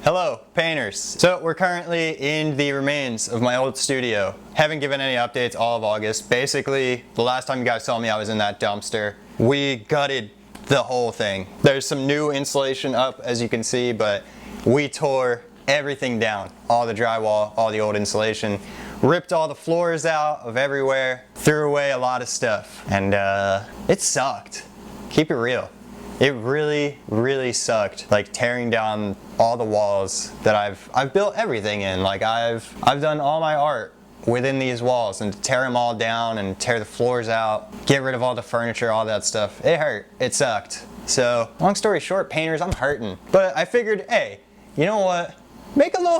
Hello, painters. So we're currently in the remains of my old studio. Haven't given any updates all of August. Basically, the last time you guys saw me, I was in that dumpster. We gutted the whole thing. There's some new insulation up, as you can see, but we tore everything down. All the drywall, all the old insulation. Ripped all the floors out of everywhere. Threw away a lot of stuff. And it sucked. Keep it real. It really sucked, like tearing down all the walls that I've built everything in. Like I've done all my art within these walls, and to tear them all down and tear the floors out, get rid of all the furniture, all that stuff, it hurt. It sucked. So long story short, painters, I'm hurting. But I figured, hey, you know what? Make a little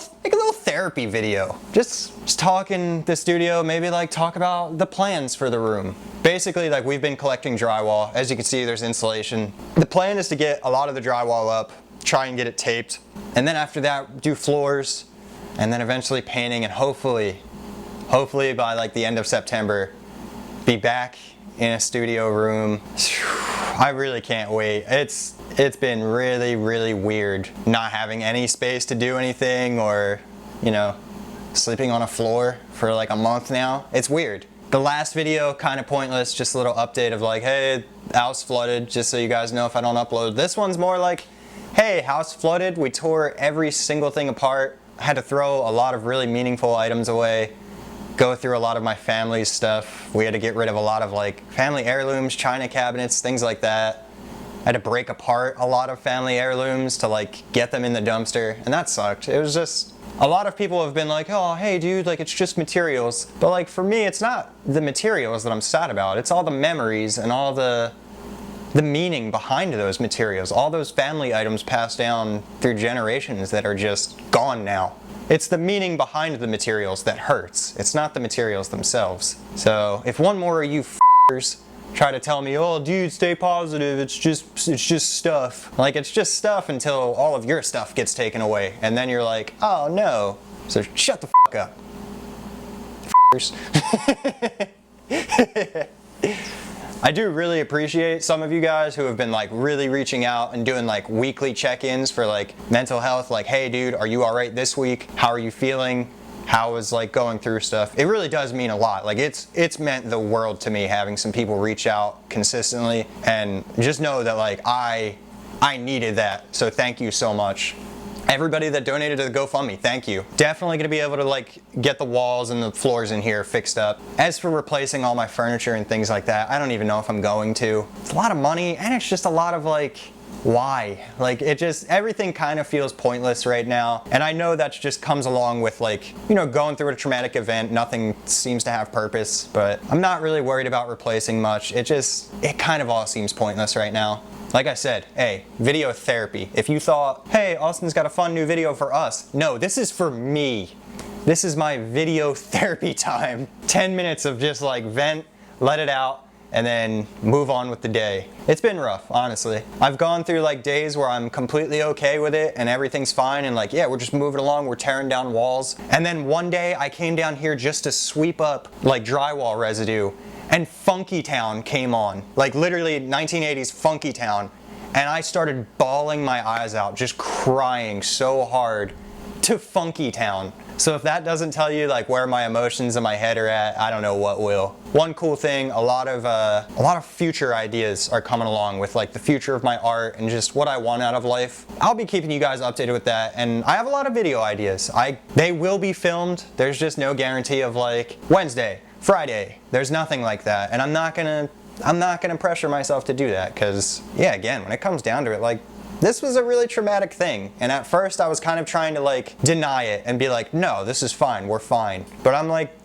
therapy video. Just talk in the studio, maybe like talk about the plans for the room. Basically, like, we've been collecting drywall. As you can see, there's insulation. The plan is to get a lot of the drywall up, try and get it taped, and then after that do floors, and then eventually painting, and hopefully by like the end of September, be back in a studio room. I really can't wait. It's been really weird not having any space to do anything, or, you know, sleeping on a floor for like a month now. It's weird. The last video, kind of pointless, just a little update of like, hey, house flooded, just so you guys know if I don't upload. This one's more like, hey, house flooded, we tore every single thing apart. I had to throw a lot of really meaningful items away, go through a lot of my family's stuff. We had to get rid of a lot of like family heirlooms, china cabinets, things like that. I had to break apart a lot of family heirlooms to like get them in the dumpster, and that sucked. It was just, a lot of people have been like, oh, hey dude, like it's just materials. But like for me, it's not the materials that I'm sad about. It's all the memories and all the meaning behind those materials. All those family items passed down through generations that are just gone now. It's the meaning behind the materials that hurts. It's not the materials themselves. So if one more of you f***ers try to tell me, oh dude, stay positive, it's just stuff. Like, it's just stuff until all of your stuff gets taken away, and then you're like, oh no. So shut the f*** up, f***ers. I do really appreciate some of you guys who have been like really reaching out and doing like weekly check-ins for like mental health, like, hey dude, are you all right this week? How are you feeling? How is like going through stuff? It really does mean a lot. Like it's meant the world to me having some people reach out consistently, and just know that like I needed that. So thank you so much. Everybody that donated to the GoFundMe, thank you. Definitely gonna be able to like get the walls and the floors in here fixed up. As for replacing all my furniture and things like that, I don't even know if I'm going to. It's a lot of money, and it's just a lot of like, why? Like, it just, everything kind of feels pointless right now. And I know that just comes along with like, you know, going through a traumatic event. Nothing seems to have purpose, but I'm not really worried about replacing much. It kind of all seems pointless right now. Like I said, hey, video therapy. If you thought, hey, Austin's got a fun new video for us. No, this is for me. This is my video therapy time. 10 minutes of just like vent, let it out, and then move on with the day. It's been rough, honestly. I've gone through like days where I'm completely okay with it and everything's fine, and like, yeah, we're just moving along, we're tearing down walls. And then one day I came down here just to sweep up like drywall residue, and Funky Town came on. Like literally 1980s Funky Town. And I started bawling my eyes out, just crying so hard to Funky Town. So if that doesn't tell you like where my emotions in my head are at, I don't know what will. One cool thing, a lot of future ideas are coming along with like the future of my art and just what I want out of life. I'll be keeping you guys updated with that, and I have a lot of video ideas. They will be filmed. There's just no guarantee of like Wednesday, Friday. There's nothing like that, and I'm not gonna pressure myself to do that, because yeah, again, when it comes down to it, like, this was a really traumatic thing, and at first I was kind of trying to like deny it and be like, no, this is fine, we're fine. But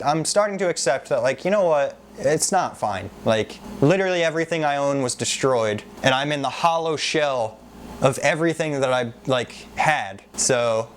I'm starting to accept that, like, you know what, it's not fine. Like, literally everything I own was destroyed, and I'm in the hollow shell of everything that I like had. So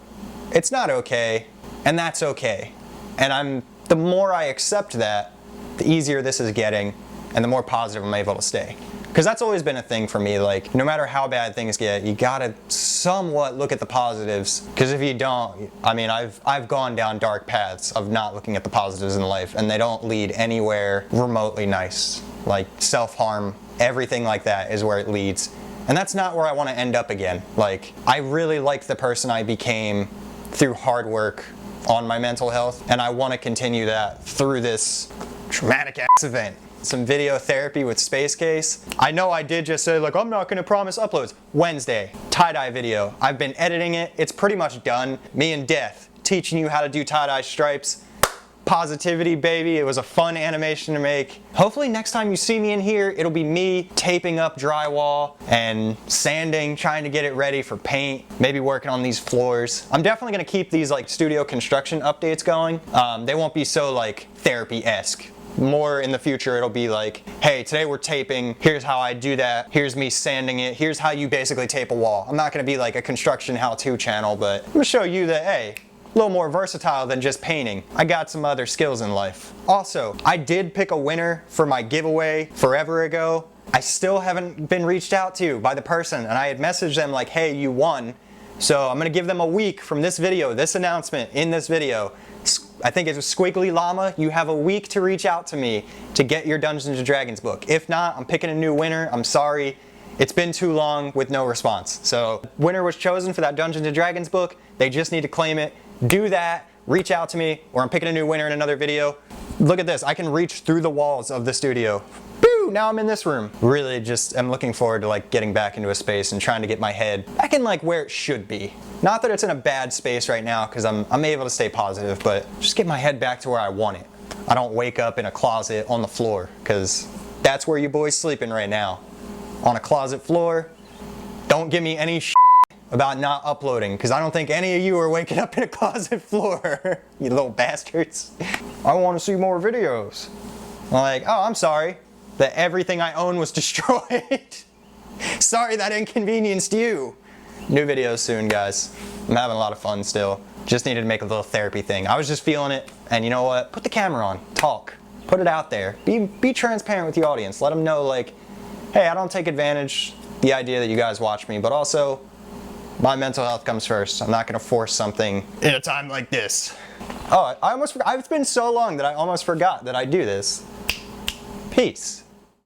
it's not okay, and that's okay. And the more I accept that, the easier this is getting, and the more positive I'm able to stay. Because that's always been a thing for me, like, no matter how bad things get, you gotta somewhat look at the positives. Because if you don't, I mean, I've gone down dark paths of not looking at the positives in life, and they don't lead anywhere remotely nice. Like self-harm, everything like that is where it leads. And that's not where I want to end up again. Like, I really like the person I became through hard work on my mental health, and I want to continue that through this traumatic ass event. Some video therapy with Space Case. I know I did just say, like, I'm not gonna promise uploads. Wednesday, tie-dye video. I've been editing it. It's pretty much done. Me and Death teaching you how to do tie-dye stripes. Positivity, baby. It was a fun animation to make. Hopefully next time you see me in here, it'll be me taping up drywall and sanding, trying to get it ready for paint, maybe working on these floors. I'm definitely gonna keep these like studio construction updates going. They won't be so like therapy-esque. More in the future, it'll be like, hey, today we're taping, here's how I do that, here's me sanding it, here's how you basically tape a wall. I'm not gonna be like a construction how-to channel, but I'm gonna show you that, hey, a little more versatile than just painting. I got some other skills in life. Also, I did pick a winner for my giveaway forever ago. I still haven't been reached out to by the person, and I had messaged them like, hey, you won. So I'm gonna give them a week from this video, this announcement in this video. I think it was Squiggly Llama. You have a week to reach out to me to get your Dungeons & Dragons book. If not, I'm picking a new winner. I'm sorry. It's been too long with no response. So winner was chosen for that Dungeons & Dragons book. They just need to claim it. Do that, reach out to me, or I'm picking a new winner in another video. Look at this, I can reach through the walls of the studio. Boo, now I'm in this room. Really just am looking forward to like getting back into a space and trying to get my head back in like where it should be. Not that it's in a bad space right now because I'm able to stay positive, but just get my head back to where I want it. I don't wake up in a closet on the floor because that's where you boys sleeping right now. On a closet floor. Don't give me any about not uploading, because I don't think any of you are waking up in a closet floor, you little bastards. I want to see more videos. I'm like, oh, I'm sorry that everything I own was destroyed. Sorry that inconvenienced you. New videos soon, guys. I'm having a lot of fun still. Just needed to make a little therapy thing. I was just feeling it, and you know what? Put the camera on, talk, put it out there. Be transparent with the audience. Let them know, like, hey, I don't take advantage the idea that you guys watch me, but also my mental health comes first. I'm not gonna force something in a time like this. Oh, I almost forgot. It's been so long that I almost forgot that I do this. Peace.